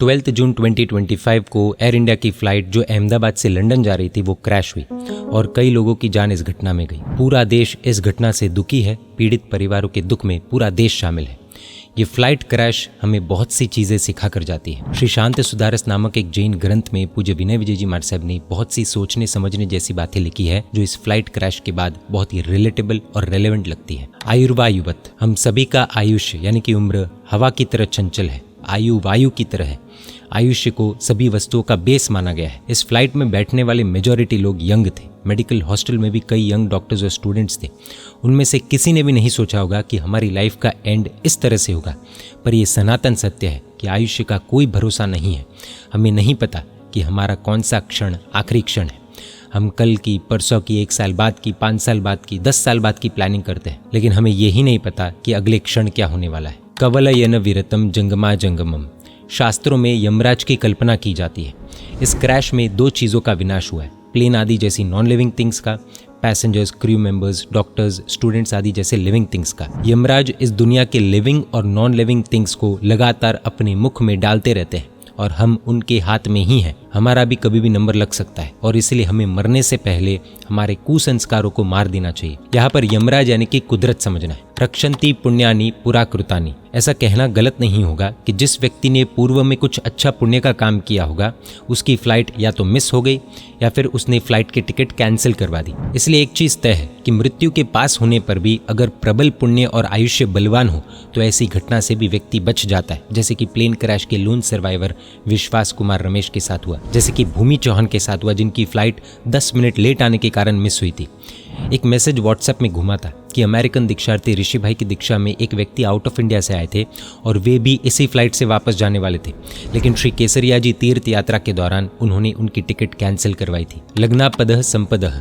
12 जून 2025 को air India की flight जो अहमदाबाद से लंदन जा रही थी वो क्रैश हुई और कई लोगों की जान इस घटना में गई। पूरा देश इस घटना से दुखी है। पीड़ित परिवारों के दुख में पूरा देश शामिल है। ये फ्लाइट क्रैश हमें बहुत सी चीज़ें सिखा कर जाती है। श्री शांत सुधारस नामक एक जैन ग्रंथ में पूज्य विनय विजय जी महाराज साहब ने बहुत सी सोचने समझने जैसी बातें लिखी है जो इस फ्लाइट क्रैश के बाद बहुत ही रिलेटेबल और रेलेवेंट लगती है। आयुर्वायुवत, हम सभी का आयुष्य यानी कि उम्र हवा की तरह चंचल है, आयु वायु की तरह है। आयुष्य को सभी वस्तुओं का बेस माना गया है। इस फ्लाइट में बैठने वाले मेजॉरिटी लोग यंग थे। मेडिकल हॉस्टल में भी कई यंग डॉक्टर्स और स्टूडेंट्स थे। उनमें से किसी ने भी नहीं सोचा होगा कि हमारी लाइफ का एंड इस तरह से होगा। पर यह सनातन सत्य है कि आयुष्य का कोई भरोसा नहीं है। हमें नहीं पता कि हमारा कौन सा क्षण आखिरी क्षण है। हम कल की, परसों की, 1 साल बाद की, 5 साल बाद की, 10 साल बाद की प्लानिंग करते हैं, लेकिन हमें यही नहीं पता कि अगले क्षण क्या होने वाला है। कवलयन विरतम जंगमा जंगमम, शास्त्रों में यमराज की कल्पना की जाती है। इस क्रैश में 2 चीज़ों का विनाश हुआ है, प्लेन आदि जैसी नॉन लिविंग थिंग्स का, passengers, crew members, doctors, students आदि जैसे लिविंग थिंग्स का। यमराज इस दुनिया के लिविंग और नॉन लिविंग थिंग्स को लगातार अपने मुख में डालते रहते हैं और हम उनके हाथ में ही हैं। हमारा भी कभी भी नंबर लग सकता है और इसलिए हमें मरने से पहले हमारे कुसंस्कारों को मार देना चाहिए। यहाँ पर यमराज यानी कि कुदरत समझना है। रक्षन्ति पुण्यानि पुराकृतानि, ऐसा कहना गलत नहीं होगा कि जिस व्यक्ति ने पूर्व में कुछ अच्छा पुण्य का काम किया होगा उसकी फ्लाइट या तो मिस हो गई या फिर उसने फ्लाइट की टिकट कैंसिल करवा दी। इसलिए एक चीज़ तय है कि मृत्यु के पास होने पर भी अगर प्रबल पुण्य और आयुष्य बलवान हो तो ऐसी घटना से भी व्यक्ति बच जाता है, जैसे कि प्लेन क्रैश के लून सर्वाइवर विश्वास कुमार रमेश के साथ हुआ, जैसे कि भूमि चौहान के साथ हुआ जिनकी फ्लाइट 10 मिनट लेट आने के कारण मिस हुई थी। एक मैसेज व्हाट्सएप में घुमा था कि अमेरिकन दीक्षार्थी ऋषि भाई की दीक्षा में एक व्यक्ति आउट ऑफ इंडिया से आए थे और वे भी इसी फ्लाइट से वापस जाने वाले थे, लेकिन श्री केसरिया जी तीर्थ यात्रा के दौरान उन्होंने उनकी टिकट कैंसिल करवाई थी। लग्नापदः संपदः,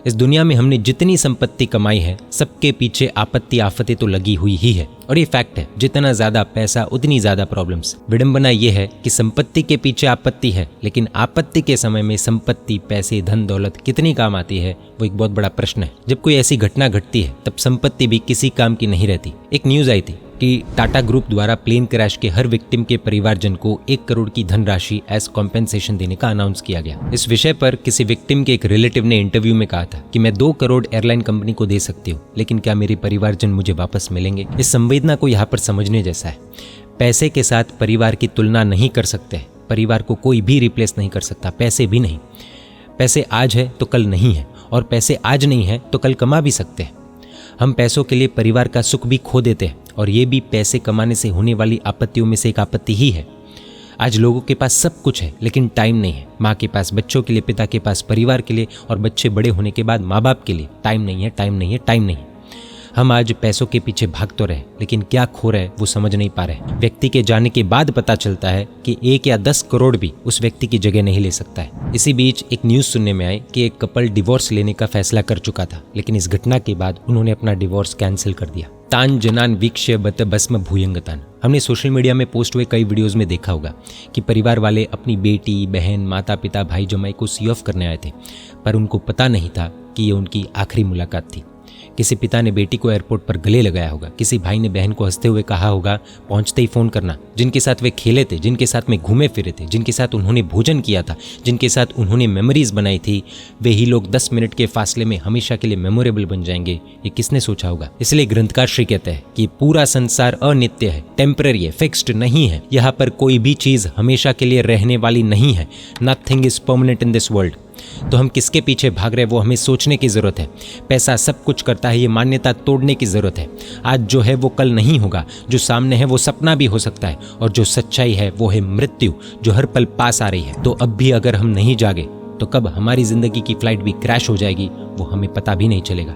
इस दुनिया में हमने जितनी संपत्ति कमाई है सबके पीछे आपत्ति आफतें तो लगी हुई ही है और ये फैक्ट है। जितना ज्यादा पैसा उतनी ज्यादा प्रॉब्लम्स। विडंबना ये है कि संपत्ति के पीछे आपत्ति है, लेकिन आपत्ति के समय में संपत्ति, पैसे, धन दौलत कितनी काम आती है वो एक बहुत बड़ा प्रश्न है। जब कोई ऐसी घटना घटती है तब संपत्ति भी किसी काम की नहीं रहती। एक न्यूज आई थी कि टाटा ग्रुप द्वारा प्लेन क्रैश के हर विक्टिम के परिवारजन को 1 करोड़ की धनराशि एज कॉम्पेंसेशन देने का अनाउंस किया गया। इस विषय पर किसी विक्टिम के एक रिलेटिव ने इंटरव्यू में कहा था कि मैं 2 करोड़ एयरलाइन कंपनी को दे सकती हूँ, लेकिन क्या मेरे परिवारजन मुझे वापस मिलेंगे? इस संवेदना को यहाँ पर समझने जैसा है। पैसे के साथ परिवार की तुलना नहीं कर सकते। परिवार को कोई भी रिप्लेस नहीं कर सकता, पैसे भी नहीं। पैसे आज है तो कल नहीं है, और पैसे आज नहीं है तो कल कमा भी सकते हैं। हम पैसों के लिए परिवार का सुख भी खो देते हैं और ये भी पैसे कमाने से होने वाली आपत्तियों में से एक आपत्ति ही है। आज लोगों के पास सब कुछ है लेकिन टाइम नहीं है। माँ के पास बच्चों के लिए, पिता के पास परिवार के लिए, और बच्चे बड़े होने के बाद माँ बाप के लिए टाइम नहीं है, टाइम नहीं है, टाइम नहीं है। हम आज पैसों के पीछे भाग तो रहे लेकिन क्या खो रहे वो समझ नहीं पा रहे। व्यक्ति के जाने के बाद पता चलता है कि 1 या 10 करोड़ भी उस व्यक्ति की जगह नहीं ले सकता है। इसी बीच एक न्यूज़ सुनने में आई कि एक कपल डिवोर्स लेने का फैसला कर चुका था, लेकिन इस घटना के बाद उन्होंने अपना डिवोर्स कैंसिल कर दिया। तान जनान वीक्ष्य बत भस्म भूयंगतान, हमने सोशल मीडिया में पोस्ट हुए कई वीडियोस में देखा होगा कि परिवार वाले अपनी बेटी, बहन, माता पिता, भाई जमाई को सी ऑफ करने आए थे, पर उनको पता नहीं था कि ये उनकी आखिरी मुलाकात थी। किसी पिता ने बेटी को एयरपोर्ट पर गले लगाया होगा, किसी भाई ने बहन को हंसते हुए कहा होगा पहुंचते ही फोन करना। जिनके साथ वे खेले थे, जिनके साथ में घूमे फिरे थे, जिनके साथ उन्होंने भोजन किया था, जिनके साथ उन्होंने मेमोरीज बनाई थी, वे ही लोग 10 मिनट के फासले में हमेशा के लिए मेमोरेबल बन जाएंगे, ये किसने सोचा होगा? इसलिए ग्रंथकार श्री कहते हैं कि पूरा संसार अनित्य है, टेम्पररी है, फिक्स्ड नहीं है। यहाँ पर कोई भी चीज हमेशा के लिए रहने वाली नहीं है। Nothing is permanent in this world. तो हम किसके पीछे भाग रहे हैं वो हमें सोचने की जरूरत है। पैसा सब कुछ करता है, ये मान्यता तोड़ने की जरूरत है। आज जो है वो कल नहीं होगा, जो सामने है वो सपना भी हो सकता है, और जो सच्चाई है वो है मृत्यु जो हर पल पास आ रही है। तो अब भी अगर हम नहीं जागे तो कब हमारी जिंदगी की फ्लाइट भी क्रैश हो जाएगी वो हमें पता भी नहीं चलेगा।